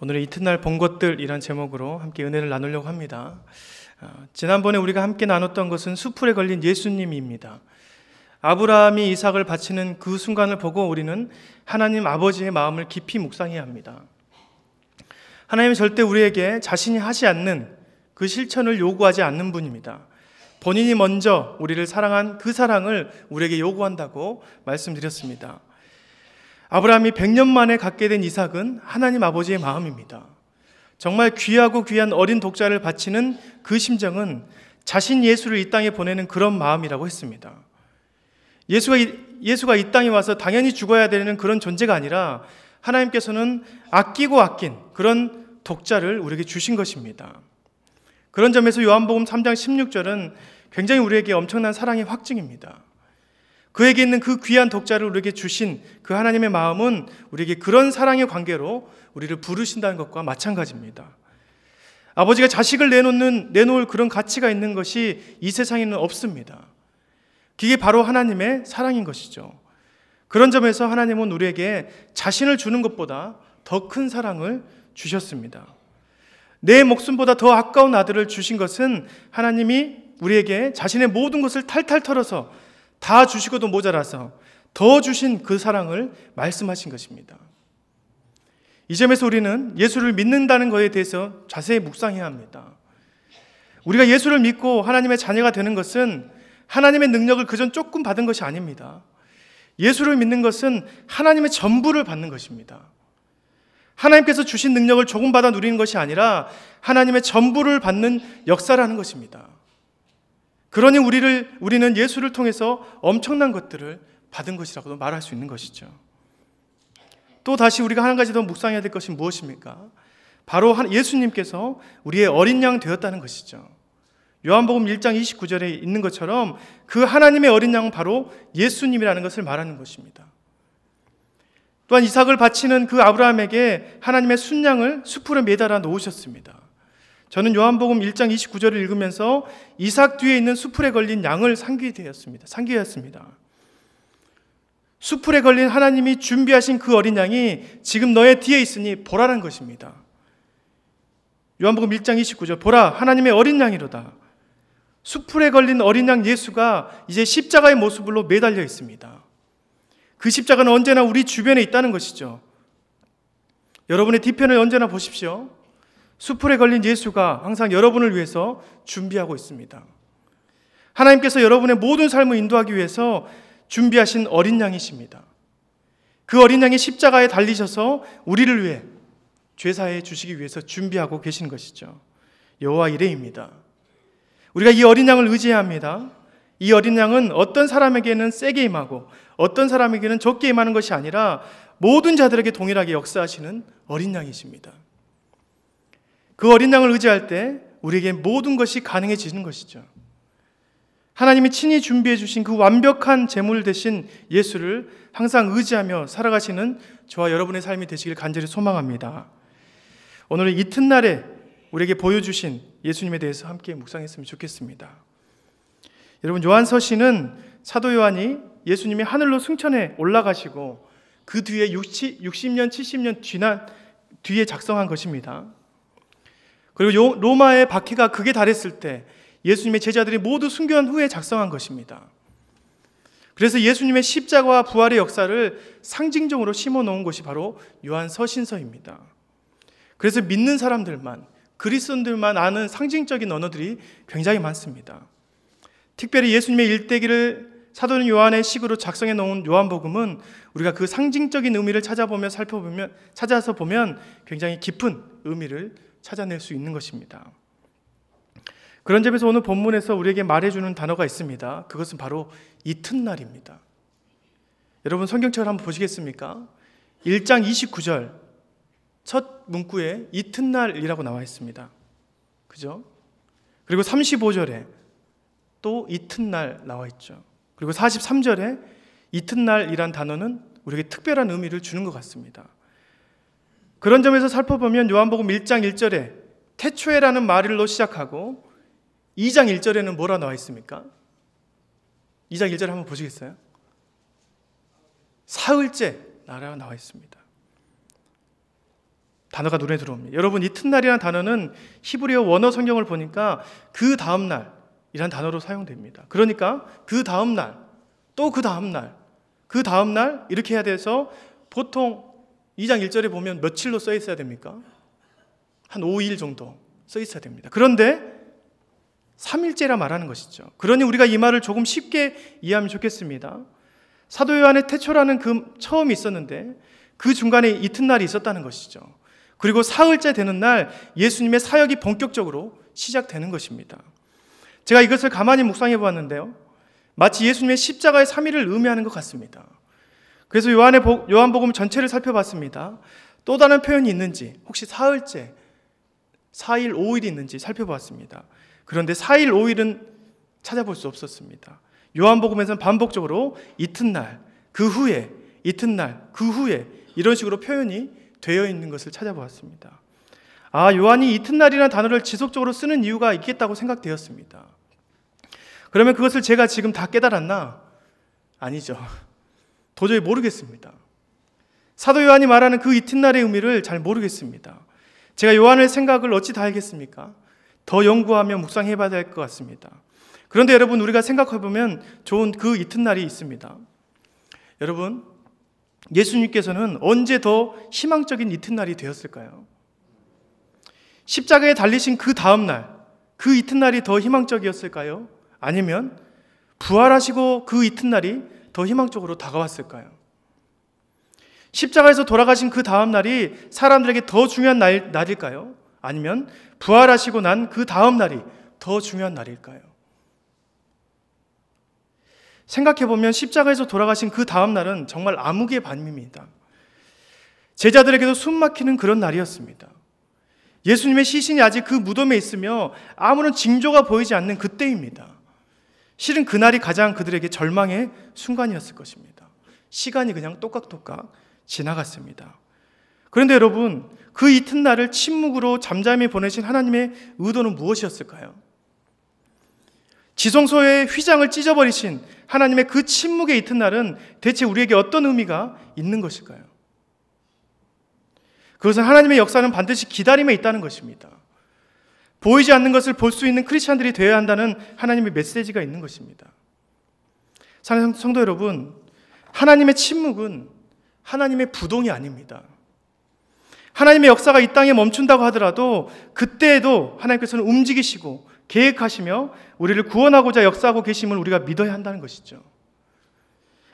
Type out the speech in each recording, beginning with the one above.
오늘은 이튿날 본 것들이란 제목으로 함께 은혜를 나누려고 합니다. 지난번에 우리가 함께 나눴던 것은 수풀에 걸린 예수님입니다. 아브라함이 이삭을 바치는 그 순간을 보고 우리는 하나님 아버지의 마음을 깊이 묵상해야 합니다. 하나님은 절대 우리에게 자신이 하지 않는 그 실천을 요구하지 않는 분입니다. 본인이 먼저 우리를 사랑한 그 사랑을 우리에게 요구한다고 말씀드렸습니다. 아브라함이 100년 만에 갖게 된 이삭은 하나님 아버지의 마음입니다. 정말 귀하고 귀한 어린 독자를 바치는 그 심정은 자신 예수를 이 땅에 보내는 그런 마음이라고 했습니다. 예수가 이 땅에 와서 당연히 죽어야 되는 그런 존재가 아니라 하나님께서는 아끼고 아낀 그런 독자를 우리에게 주신 것입니다. 그런 점에서 요한복음 3장 16절은 굉장히 우리에게 엄청난 사랑의 확증입니다. 그에게 있는 그 귀한 독자를 우리에게 주신 그 하나님의 마음은 우리에게 그런 사랑의 관계로 우리를 부르신다는 것과 마찬가지입니다. 아버지가 자식을 내놓을 그런 가치가 있는 것이 이 세상에는 없습니다. 그게 바로 하나님의 사랑인 것이죠. 그런 점에서 하나님은 우리에게 자신을 주는 것보다 더 큰 사랑을 주셨습니다. 내 목숨보다 더 아까운 아들을 주신 것은 하나님이 우리에게 자신의 모든 것을 탈탈 털어서 다 주시고도 모자라서 더 주신 그 사랑을 말씀하신 것입니다. 이 점에서 우리는 예수를 믿는다는 것에 대해서 자세히 묵상해야 합니다. 우리가 예수를 믿고 하나님의 자녀가 되는 것은 하나님의 능력을 그전 조금 받은 것이 아닙니다. 예수를 믿는 것은 하나님의 전부를 받는 것입니다. 하나님께서 주신 능력을 조금 받아 누리는 것이 아니라 하나님의 전부를 받는 역사를 하는 것입니다. 그러니 우리는 예수를 통해서 엄청난 것들을 받은 것이라고도 말할 수 있는 것이죠. 또 다시 우리가 한 가지 더 묵상해야 될 것이 무엇입니까? 바로 예수님께서 우리의 어린 양 되었다는 것이죠. 요한복음 1장 29절에 있는 것처럼 그 하나님의 어린 양은 바로 예수님이라는 것을 말하는 것입니다. 또한 이삭을 바치는 그 아브라함에게 하나님의 순양을 수풀에 매달아 놓으셨습니다. 저는 요한복음 1장 29절을 읽으면서 이삭 뒤에 있는 수풀에 걸린 양을 상기하였습니다. 수풀에 걸린 하나님이 준비하신 그 어린 양이 지금 너의 뒤에 있으니 보라는 것입니다. 요한복음 1장 29절 보라 하나님의 어린 양이로다. 수풀에 걸린 어린 양 예수가 이제 십자가의 모습으로 매달려 있습니다. 그 십자가는 언제나 우리 주변에 있다는 것이죠. 여러분의 뒤편을 언제나 보십시오. 수풀에 걸린 예수가 항상 여러분을 위해서 준비하고 있습니다. 하나님께서 여러분의 모든 삶을 인도하기 위해서 준비하신 어린 양이십니다. 그 어린 양이 십자가에 달리셔서 우리를 위해 죄사해 주시기 위해서 준비하고 계신 것이죠. 여호와 이레입니다. 우리가 이 어린 양을 의지해야 합니다. 이 어린 양은 어떤 사람에게는 세게 임하고 어떤 사람에게는 적게 임하는 것이 아니라 모든 자들에게 동일하게 역사하시는 어린 양이십니다. 그 어린 양을 의지할 때 우리에게 모든 것이 가능해지는 것이죠. 하나님이 친히 준비해 주신 그 완벽한 제물 대신 예수를 항상 의지하며 살아가시는 저와 여러분의 삶이 되시길 간절히 소망합니다. 오늘은 이튿날에 우리에게 보여주신 예수님에 대해서 함께 묵상했으면 좋겠습니다. 여러분, 요한서신은 사도 요한이 예수님이 하늘로 승천해 올라가시고 그 뒤에 60년, 70년 뒤에 작성한 것입니다. 그리고 로마의 박해가 극에 달했을 때 예수님의 제자들이 모두 순교한 후에 작성한 것입니다. 그래서 예수님의 십자가와 부활의 역사를 상징적으로 심어놓은 것이 바로 요한서신서입니다. 그래서 믿는 사람들만, 그리스도인들만 아는 상징적인 언어들이 굉장히 많습니다. 특별히 예수님의 일대기를 사도 요한의 식으로 작성해 놓은 요한복음은 우리가 그 상징적인 의미를 찾아서 보면 굉장히 깊은 의미를 찾아낼 수 있는 것입니다. 그런 점에서 오늘 본문에서 우리에게 말해주는 단어가 있습니다. 그것은 바로 이튿날입니다. 여러분 성경책을 한번 보시겠습니까? 1장 29절 첫 문구에 이튿날이라고 나와 있습니다. 그죠? 그리고 35절에 또 이튿날 나와 있죠. 그리고 43절에 이튿날이란 단어는 우리에게 특별한 의미를 주는 것 같습니다. 그런 점에서 살펴보면 요한복음 1장 1절에 태초에라는 말로 시작하고 2장 1절에는 뭐라 나와 있습니까? 2장 1절 한번 보시겠어요? 사흘째 나라가 나와 있습니다. 단어가 눈에 들어옵니다. 여러분, 이튿날이라는 단어는 히브리어 원어 성경을 보니까 그 다음 날이라는 단어로 사용됩니다. 그러니까 그 다음 날, 또 그 다음 날, 그 다음 날 이렇게 해야 돼서 보통 2장 1절에 보면 며칠로 써 있어야 됩니까? 한 5일 정도 써 있어야 됩니다. 그런데 3일째라 말하는 것이죠. 그러니 우리가 이 말을 조금 쉽게 이해하면 좋겠습니다. 사도 요한의 태초라는 그 처음이 있었는데 그 중간에 이튿날이 있었다는 것이죠. 그리고 사흘째 되는 날 예수님의 사역이 본격적으로 시작되는 것입니다. 제가 이것을 가만히 묵상해 보았는데요, 마치 예수님의 십자가의 3일을 의미하는 것 같습니다. 그래서 요한복음 전체를 살펴봤습니다. 또 다른 표현이 있는지, 혹시 사흘째, 4일, 5일이 있는지 살펴보았습니다. 그런데 4일, 5일은 찾아볼 수 없었습니다. 요한복음에서는 반복적으로 이튿날, 그 후에, 이튿날, 그 후에 이런 식으로 표현이 되어 있는 것을 찾아보았습니다. 요한이 이튿날이라는 단어를 지속적으로 쓰는 이유가 있겠다고 생각되었습니다. 그러면 그것을 제가 지금 다 깨달았나? 아니죠. 도저히 모르겠습니다. 사도 요한이 말하는 그 이튿날의 의미를 잘 모르겠습니다. 제가 요한의 생각을 어찌 다 알겠습니까? 더 연구하며 묵상해 봐야 될 것 같습니다. 그런데 여러분, 우리가 생각해 보면 좋은 그 이튿날이 있습니다. 여러분, 예수님께서는 언제 더 희망적인 이튿날이 되었을까요? 십자가에 달리신 그 다음 날, 그 이튿날이 더 희망적이었을까요? 아니면 부활하시고 그 이튿날이 더 희망적으로 다가왔을까요? 십자가에서 돌아가신 그 다음 날이 사람들에게 더 중요한 날일까요? 아니면 부활하시고 난 그 다음 날이 더 중요한 날일까요? 생각해보면 십자가에서 돌아가신 그 다음 날은 정말 암흑의 밤입니다. 제자들에게도 숨 막히는 그런 날이었습니다. 예수님의 시신이 아직 그 무덤에 있으며 아무런 징조가 보이지 않는 그때입니다. 실은 그날이 가장 그들에게 절망의 순간이었을 것입니다. 시간이 그냥 똑깍똑깍 지나갔습니다. 그런데 여러분, 그 이튿날을 침묵으로 잠잠히 보내신 하나님의 의도는 무엇이었을까요? 지성소의 휘장을 찢어버리신 하나님의 그 침묵의 이튿날은 대체 우리에게 어떤 의미가 있는 것일까요? 그것은 하나님의 역사는 반드시 기다림에 있다는 것입니다. 보이지 않는 것을 볼 수 있는 크리스찬들이 되어야 한다는 하나님의 메시지가 있는 것입니다. 사랑하는 성도 여러분, 하나님의 침묵은 하나님의 부동이 아닙니다. 하나님의 역사가 이 땅에 멈춘다고 하더라도 그때에도 하나님께서는 움직이시고 계획하시며 우리를 구원하고자 역사하고 계심을 우리가 믿어야 한다는 것이죠.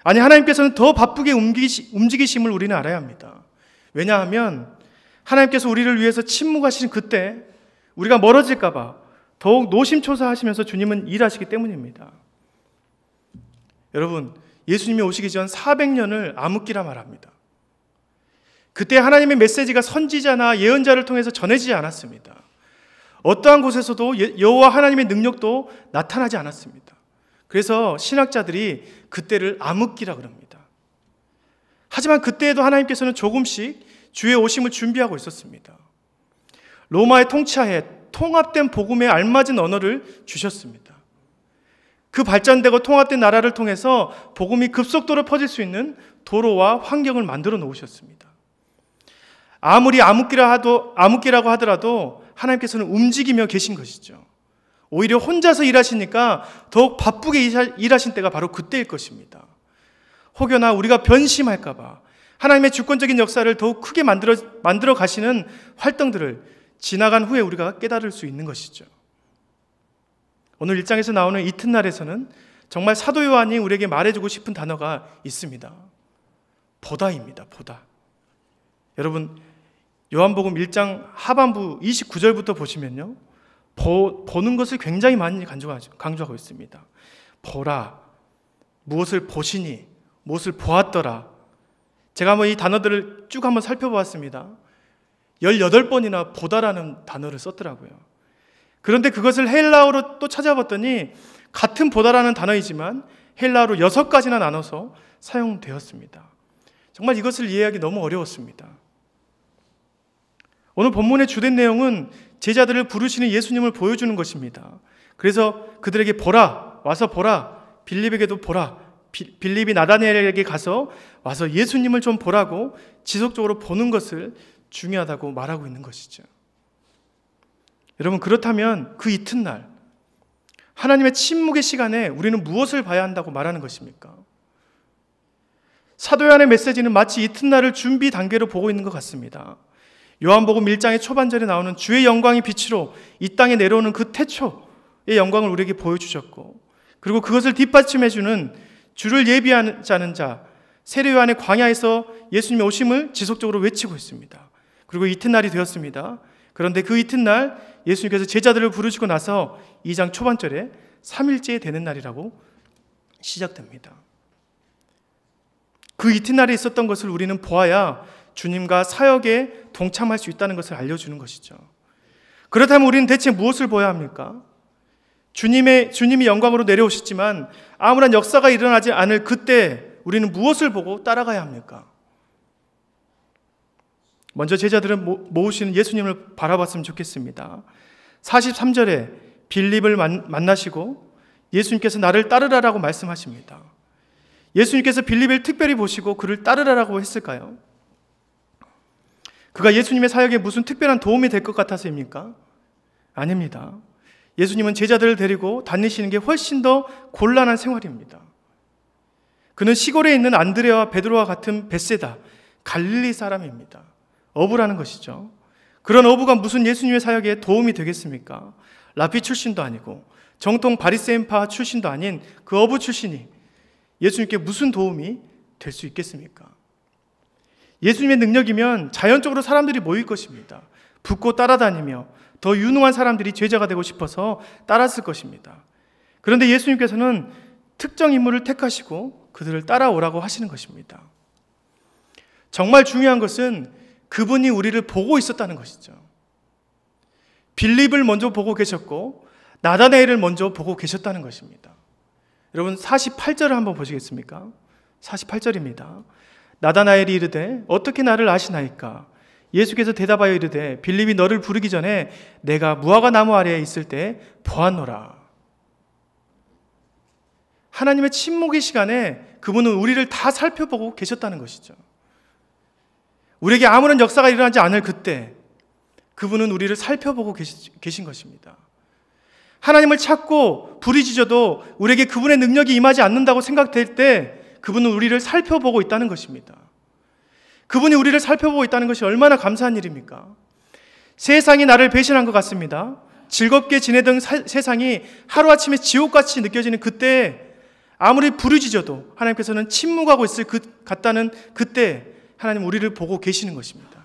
아니, 하나님께서는 더 바쁘게 움직이심을 우리는 알아야 합니다. 왜냐하면 하나님께서 우리를 위해서 침묵하시는 그때 우리가 멀어질까 봐 더욱 노심초사하시면서 주님은 일하시기 때문입니다. 여러분, 예수님이 오시기 전 400년을 암흑기라 말합니다. 그때 하나님의 메시지가 선지자나 예언자를 통해서 전해지지 않았습니다. 어떠한 곳에서도 여호와 하나님의 능력도 나타나지 않았습니다. 그래서 신학자들이 그때를 암흑기라 그럽니다. 하지만 그때에도 하나님께서는 조금씩 주의 오심을 준비하고 있었습니다. 로마의 통치하에 통합된 복음에 알맞은 언어를 주셨습니다. 그 발전되고 통합된 나라를 통해서 복음이 급속도로 퍼질 수 있는 도로와 환경을 만들어 놓으셨습니다. 아무리 암흑기라고 하더라도 하나님께서는 움직이며 계신 것이죠. 오히려 혼자서 일하시니까 더욱 바쁘게 일하신 때가 바로 그때일 것입니다. 혹여나 우리가 변심할까 봐 하나님의 주권적인 역사를 더욱 크게 만들어 가시는 활동들을 지나간 후에 우리가 깨달을 수 있는 것이죠. 오늘 1장에서 나오는 이튿날에서는 정말 사도 요한이 우리에게 말해주고 싶은 단어가 있습니다. 보다입니다. 보다. 여러분, 요한복음 1장 하반부 29절부터 보시면요, 보는 것을 굉장히 많이 강조하고 있습니다. 보라, 무엇을 보시니, 무엇을 보았더라. 제가 한번 이 단어들을 쭉 한번 살펴보았습니다. 18번이나 보다라는 단어를 썼더라고요. 그런데 그것을 헬라어로 또 찾아봤더니 같은 보다라는 단어이지만 헬라어로 6가지나 나눠서 사용되었습니다. 정말 이것을 이해하기 너무 어려웠습니다. 오늘 본문의 주된 내용은 제자들을 부르시는 예수님을 보여주는 것입니다. 그래서 그들에게 보라, 와서 보라, 빌립에게도 보라, 빌립이 나다니엘에게 가서 와서 예수님을 좀 보라고 지속적으로 보는 것을 중요하다고 말하고 있는 것이죠. 여러분, 그렇다면 그 이튿날 하나님의 침묵의 시간에 우리는 무엇을 봐야 한다고 말하는 것입니까? 사도 요한의 메시지는 마치 이튿날을 준비 단계로 보고 있는 것 같습니다. 요한복음 1장의 초반절에 나오는 주의 영광이 빛으로 이 땅에 내려오는 그 태초의 영광을 우리에게 보여주셨고, 그리고 그것을 뒷받침해주는 주를 예비하는 자 세례 요한의 광야에서 예수님의 오심을 지속적으로 외치고 있습니다. 그리고 이튿날이 되었습니다. 그런데 그 이튿날 예수님께서 제자들을 부르시고 나서 2장 초반절에 3일째 되는 날이라고 시작됩니다. 그 이튿날에 있었던 것을 우리는 보아야 주님과 사역에 동참할 수 있다는 것을 알려주는 것이죠. 그렇다면 우리는 대체 무엇을 보아야 합니까? 주님이 영광으로 내려오셨지만 아무런 역사가 일어나지 않을 그때 우리는 무엇을 보고 따라가야 합니까? 먼저 제자들은 모으시는 예수님을 바라봤으면 좋겠습니다. 43절에 빌립을 만나시고 예수님께서 나를 따르라라고 말씀하십니다. 예수님께서 빌립을 특별히 보시고 그를 따르라라고 했을까요? 그가 예수님의 사역에 무슨 특별한 도움이 될 것 같아서입니까? 아닙니다. 예수님은 제자들을 데리고 다니시는 게 훨씬 더 곤란한 생활입니다. 그는 시골에 있는 안드레와 베드로와 같은 벳세다, 갈릴리 사람입니다. 어부라는 것이죠. 그런 어부가 무슨 예수님의 사역에 도움이 되겠습니까? 라피 출신도 아니고 정통 바리새인파 출신도 아닌 그 어부 출신이 예수님께 무슨 도움이 될 수 있겠습니까? 예수님의 능력이면 자연적으로 사람들이 모일 것입니다. 붙고 따라다니며 더 유능한 사람들이 제자가 되고 싶어서 따랐을 것입니다. 그런데 예수님께서는 특정 인물을 택하시고 그들을 따라오라고 하시는 것입니다. 정말 중요한 것은 그분이 우리를 보고 있었다는 것이죠. 빌립을 먼저 보고 계셨고 나다나엘을 먼저 보고 계셨다는 것입니다. 여러분 48절을 한번 보시겠습니까? 48절입니다. 나다나엘이 이르되 어떻게 나를 아시나이까? 예수께서 대답하여 이르되 빌립이 너를 부르기 전에 내가 무화과 나무 아래에 있을 때 보았노라. 하나님의 침묵의 시간에 그분은 우리를 다 살펴보고 계셨다는 것이죠. 우리에게 아무런 역사가 일어나지 않을 그때 그분은 우리를 살펴보고 계신 것입니다. 하나님을 찾고 부르짖어도 우리에게 그분의 능력이 임하지 않는다고 생각될 때 그분은 우리를 살펴보고 있다는 것입니다. 그분이 우리를 살펴보고 있다는 것이 얼마나 감사한 일입니까? 세상이 나를 배신한 것 같습니다. 즐겁게 지내던 세상이 하루아침에 지옥같이 느껴지는 그때 아무리 부르짖어도 하나님께서는 침묵하고 있을 것 같다는 그때 하나님 우리를 보고 계시는 것입니다.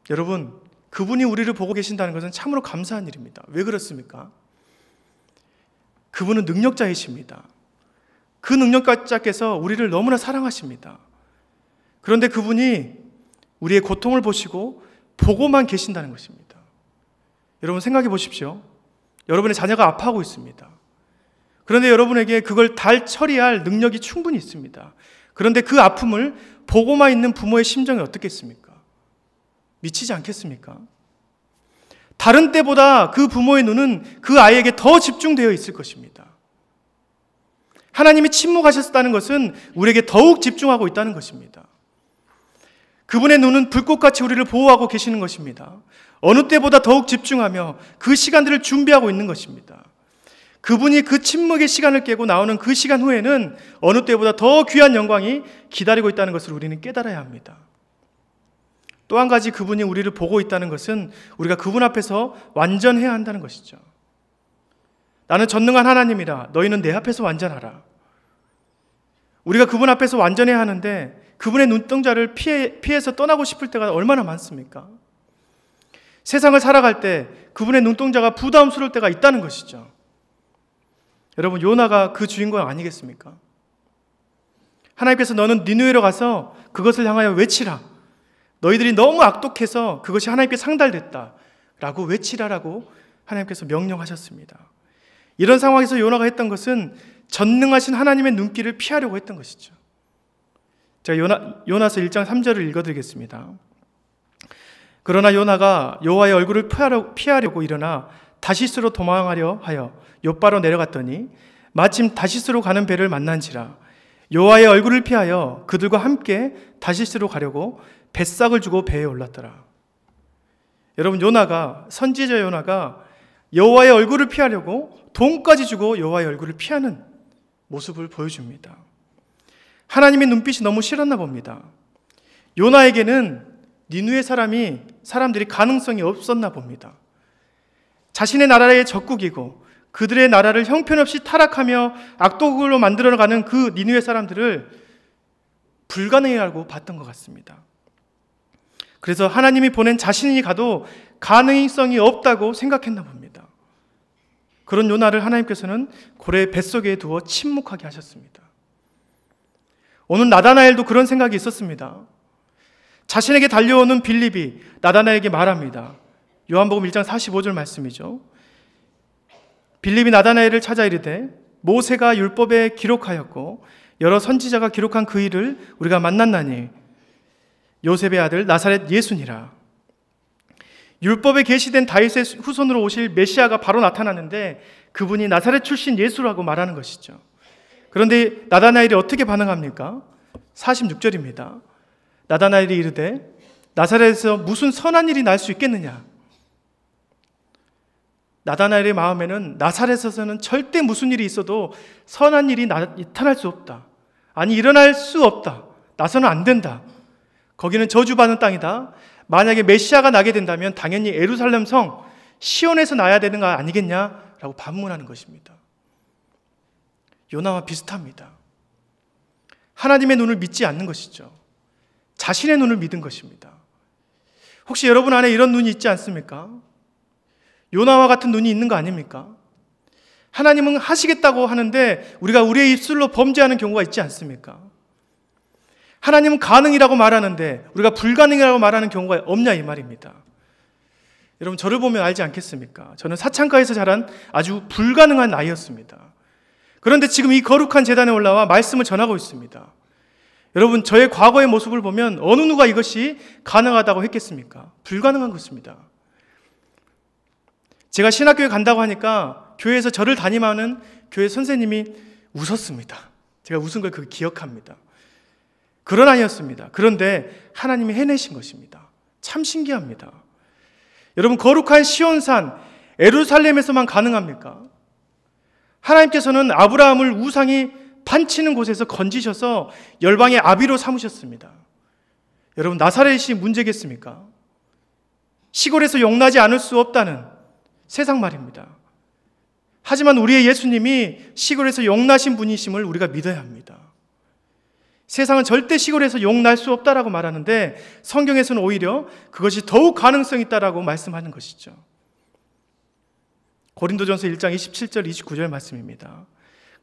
여러분, 그분이 우리를 보고 계신다는 것은 참으로 감사한 일입니다. 왜 그렇습니까? 그분은 능력자이십니다. 그 능력자께서 우리를 너무나 사랑하십니다. 그런데 그분이 우리의 고통을 보시고 보고만 계신다는 것입니다. 여러분 생각해 보십시오. 여러분의 자녀가 아파하고 있습니다. 그런데 여러분에게 그걸 다 처리할 능력이 충분히 있습니다. 그런데 그 아픔을 보고만 있는 부모의 심정이 어떻겠습니까? 미치지 않겠습니까? 다른 때보다 그 부모의 눈은 그 아이에게 더 집중되어 있을 것입니다. 하나님이 침묵하셨다는 것은 우리에게 더욱 집중하고 있다는 것입니다. 그분의 눈은 불꽃같이 우리를 보호하고 계시는 것입니다. 어느 때보다 더욱 집중하며 그 시간들을 준비하고 있는 것입니다. 그분이 그 침묵의 시간을 깨고 나오는 그 시간 후에는 어느 때보다 더 귀한 영광이 기다리고 있다는 것을 우리는 깨달아야 합니다. 또 한 가지 그분이 우리를 보고 있다는 것은 우리가 그분 앞에서 완전해야 한다는 것이죠. 나는 전능한 하나님이라 너희는 내 앞에서 완전하라. 우리가 그분 앞에서 완전해야 하는데 그분의 눈동자를 피해서 떠나고 싶을 때가 얼마나 많습니까? 세상을 살아갈 때 그분의 눈동자가 부담스러울 때가 있다는 것이죠. 여러분, 요나가 그 주인공 아니겠습니까? 하나님께서 너는 니느웨로 가서 그것을 향하여 외치라. 너희들이 너무 악독해서 그것이 하나님께 상달됐다 라고 외치라라고 하나님께서 명령하셨습니다. 이런 상황에서 요나가 했던 것은 전능하신 하나님의 눈길을 피하려고 했던 것이죠. 제가 요나서 1장 3절을 읽어드리겠습니다. 그러나 요나가 여호와의 얼굴을 피하려고 일어나 다시스로 도망하려 하여 욥바로 내려갔더니 마침 다시스로 가는 배를 만난지라. 여호와의 얼굴을 피하여 그들과 함께 다시스로 가려고 뱃삭을 주고 배에 올랐더라. 여러분, 선지자 요나가 여호와의 얼굴을 피하려고 돈까지 주고 여호와의 얼굴을 피하는 모습을 보여줍니다. 하나님의 눈빛이 너무 싫었나 봅니다. 요나에게는 니느웨 사람들이 가능성이 없었나 봅니다. 자신의 나라의 적국이고 그들의 나라를 형편없이 타락하며 악독으로 만들어가는 그 니느웨 사람들을 불가능하다고 봤던 것 같습니다. 그래서 하나님이 보낸 자신이 가도 가능성이 없다고 생각했나 봅니다. 그런 요나를 하나님께서는 고래 뱃속에 두어 침묵하게 하셨습니다. 오늘 나다나엘도 그런 생각이 있었습니다. 자신에게 달려오는 빌립이 나다나엘에게 말합니다. 요한복음 1장 45절 말씀이죠. 빌립이 나다나엘을 찾아 이르되 모세가 율법에 기록하였고 여러 선지자가 기록한 그 일을 우리가 만났나니 요셉의 아들 나사렛 예수니라. 율법에 계시된 다윗의 후손으로 오실 메시아가 바로 나타났는데 그분이 나사렛 출신 예수라고 말하는 것이죠. 그런데 나다나엘이 어떻게 반응합니까? 46절입니다. 나다나엘이 이르되 나사렛에서 무슨 선한 일이 날 수 있겠느냐? 나다나엘의 마음에는 나사렛에서는 절대 무슨 일이 있어도 선한 일이 나타날 수 없다. 아니, 일어날 수 없다. 나서는 안 된다. 거기는 저주받는 땅이다. 만약에 메시아가 나게 된다면 당연히 예루살렘 성 시온에서 나야 되는 거 아니겠냐라고 반문하는 것입니다. 요나와 비슷합니다. 하나님의 눈을 믿지 않는 것이죠. 자신의 눈을 믿은 것입니다. 혹시 여러분 안에 이런 눈이 있지 않습니까? 요나와 같은 눈이 있는 거 아닙니까? 하나님은 하시겠다고 하는데 우리가 우리의 입술로 범죄하는 경우가 있지 않습니까? 하나님은 가능이라고 말하는데 우리가 불가능이라고 말하는 경우가 없냐 이 말입니다. 여러분, 저를 보면 알지 않겠습니까? 저는 사창가에서 자란 아주 불가능한 아이였습니다. 그런데 지금 이 거룩한 제단에 올라와 말씀을 전하고 있습니다. 여러분, 저의 과거의 모습을 보면 어느 누가 이것이 가능하다고 했겠습니까? 불가능한 것입니다. 제가 신학교에 간다고 하니까 교회에서 저를 담임하는 교회 선생님이 웃었습니다. 제가 웃은 걸 기억합니다. 그런 아이였습니다. 그런데 하나님이 해내신 것입니다. 참 신기합니다. 여러분, 거룩한 시온산 예루살렘에서만 가능합니까? 하나님께서는 아브라함을 우상이 판치는 곳에서 건지셔서 열방의 아비로 삼으셨습니다. 여러분, 나사렛이 문제겠습니까? 시골에서 용나지 않을 수 없다는 세상 말입니다. 하지만 우리의 예수님이 시골에서 용나신 분이심을 우리가 믿어야 합니다. 세상은 절대 시골에서 용날 수 없다라고 말하는데 성경에서는 오히려 그것이 더욱 가능성이 있다라고 말씀하는 것이죠. 고린도전서 1장 27절 29절 말씀입니다.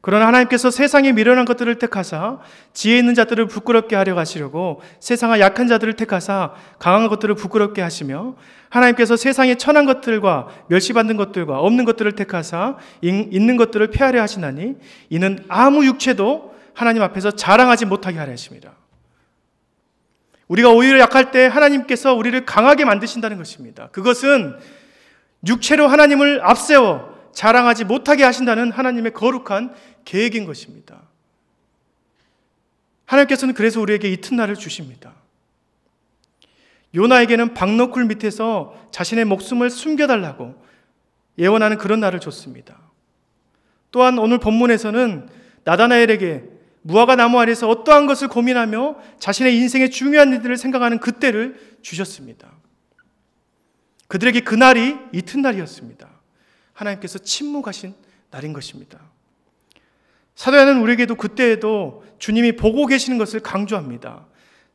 그러나 하나님께서 세상에 미련한 것들을 택하사 지혜 있는 자들을 부끄럽게 하려 하시려고 세상의 약한 자들을 택하사 강한 것들을 부끄럽게 하시며 하나님께서 세상의 천한 것들과 멸시받는 것들과 없는 것들을 택하사 있는 것들을 폐하려 하시나니 이는 아무 육체도 하나님 앞에서 자랑하지 못하게 하려 하십니다. 우리가 오히려 약할 때 하나님께서 우리를 강하게 만드신다는 것입니다. 그것은 육체로 하나님을 앞세워 자랑하지 못하게 하신다는 하나님의 거룩한 계획인 것입니다. 하나님께서는 그래서 우리에게 이튿날을 주십니다. 요나에게는 박너쿨 밑에서 자신의 목숨을 숨겨달라고 예언하는 그런 날을 줬습니다. 또한 오늘 본문에서는 나다나엘에게 무화과 나무 아래에서 어떠한 것을 고민하며 자신의 인생의 중요한 일들을 생각하는 그때를 주셨습니다. 그들에게 그날이 이튿날이었습니다. 하나님께서 침묵하신 날인 것입니다. 사도 요한은 우리에게도 그때에도 주님이 보고 계시는 것을 강조합니다.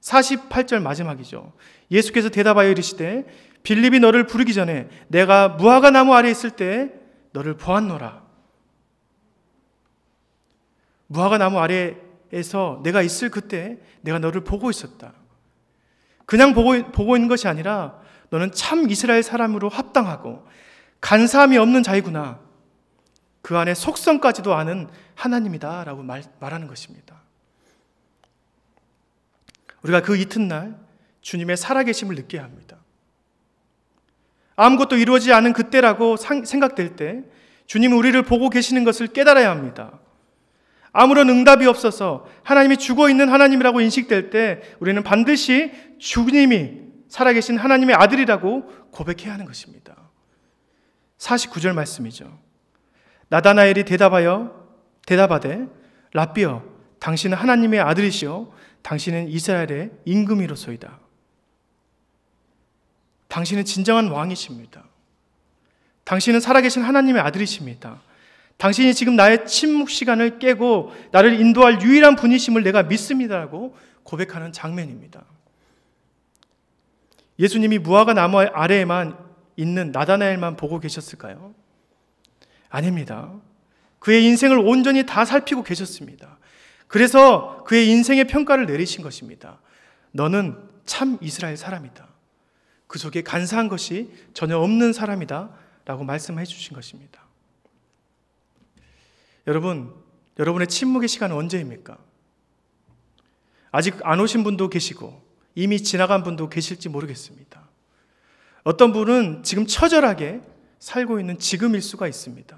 48절 마지막이죠. 예수께서 대답하여 이르시되 빌립이 너를 부르기 전에 내가 무화과 나무 아래에 있을 때 너를 보았노라. 무화과 나무 아래에서 내가 있을 그때 내가 너를 보고 있었다. 그냥 보고 있는 것이 아니라 너는 참 이스라엘 사람으로 합당하고 간사함이 없는 자이구나. 그 안에 속성까지도 아는 하나님이다 라고 말하는 것입니다. 우리가 그 이튿날 주님의 살아계심을 느껴야 합니다. 아무것도 이루어지지 않은 그때라고 생각될 때 주님은 우리를 보고 계시는 것을 깨달아야 합니다. 아무런 응답이 없어서 하나님이 죽어있는 하나님이라고 인식될 때 우리는 반드시 주님이 살아계신 하나님의 아들이라고 고백해야 하는 것입니다. 49절 말씀이죠. 나다나엘이 대답하되 랍비여, 당신은 하나님의 아들이시오 당신은 이스라엘의 임금이로소이다. 당신은 진정한 왕이십니다. 당신은 살아계신 하나님의 아들이십니다. 당신이 지금 나의 침묵 시간을 깨고 나를 인도할 유일한 분이심을 내가 믿습니다라고 고백하는 장면입니다. 예수님이 무화과 나무 아래에만 있는 나다나엘만 보고 계셨을까요? 아닙니다. 그의 인생을 온전히 다 살피고 계셨습니다. 그래서 그의 인생의 평가를 내리신 것입니다. 너는 참 이스라엘 사람이다. 그 속에 간사한 것이 전혀 없는 사람이다 라고 말씀해 주신 것입니다. 여러분, 여러분의 침묵의 시간은 언제입니까? 아직 안 오신 분도 계시고 이미 지나간 분도 계실지 모르겠습니다. 어떤 분은 지금 처절하게 살고 있는 지금일 수가 있습니다.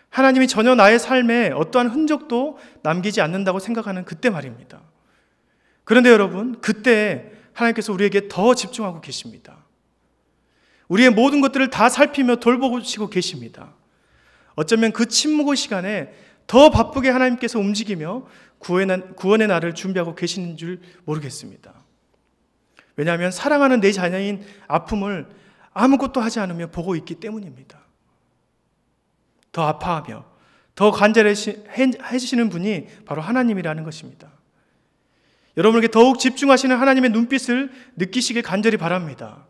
하나님이 전혀 나의 삶에 어떠한 흔적도 남기지 않는다고 생각하는 그때 말입니다. 그런데 여러분, 그때 하나님께서 우리에게 더 집중하고 계십니다. 우리의 모든 것들을 다 살피며 돌보시고 계십니다. 어쩌면 그 침묵의 시간에 더 바쁘게 하나님께서 움직이며 구원의 날을 준비하고 계시는 줄 모르겠습니다. 왜냐하면 사랑하는 내 자녀인 아픔을 아무것도 하지 않으며 보고 있기 때문입니다. 더 아파하며 더 간절해지시는 분이 바로 하나님이라는 것입니다. 여러분에게 더욱 집중하시는 하나님의 눈빛을 느끼시길 간절히 바랍니다.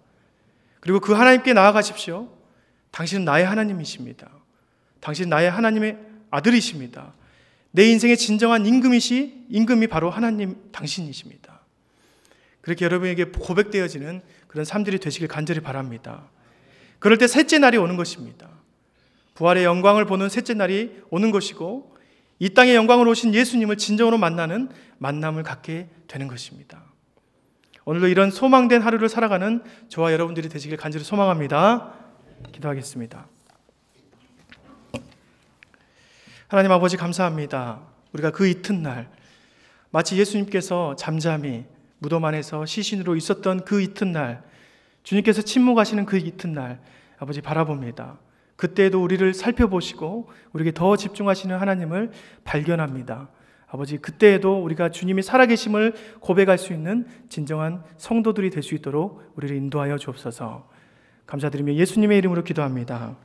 그리고 그 하나님께 나아가십시오. 당신은 나의 하나님이십니다. 당신은 나의 하나님의 아들이십니다. 내 인생의 진정한 임금이 바로 하나님 당신이십니다. 그렇게 여러분에게 고백되어지는 그런 삶들이 되시길 간절히 바랍니다. 그럴 때 셋째 날이 오는 것입니다. 부활의 영광을 보는 셋째 날이 오는 것이고 이 땅의 영광으로 오신 예수님을 진정으로 만나는 만남을 갖게 되는 것입니다. 오늘도 이런 소망된 하루를 살아가는 저와 여러분들이 되시길 간절히 소망합니다. 기도하겠습니다. 하나님 아버지 감사합니다. 우리가 그 이튿날 마치 예수님께서 잠잠히 무덤 안에서 시신으로 있었던 그 이튿날, 주님께서 침묵하시는 그 이튿날 아버지 바라봅니다. 그때에도 우리를 살펴보시고 우리에게 더 집중하시는 하나님을 발견합니다. 아버지, 그때에도 우리가 주님이 살아계심을 고백할 수 있는 진정한 성도들이 될 수 있도록 우리를 인도하여 주옵소서. 감사드리며 예수님의 이름으로 기도합니다.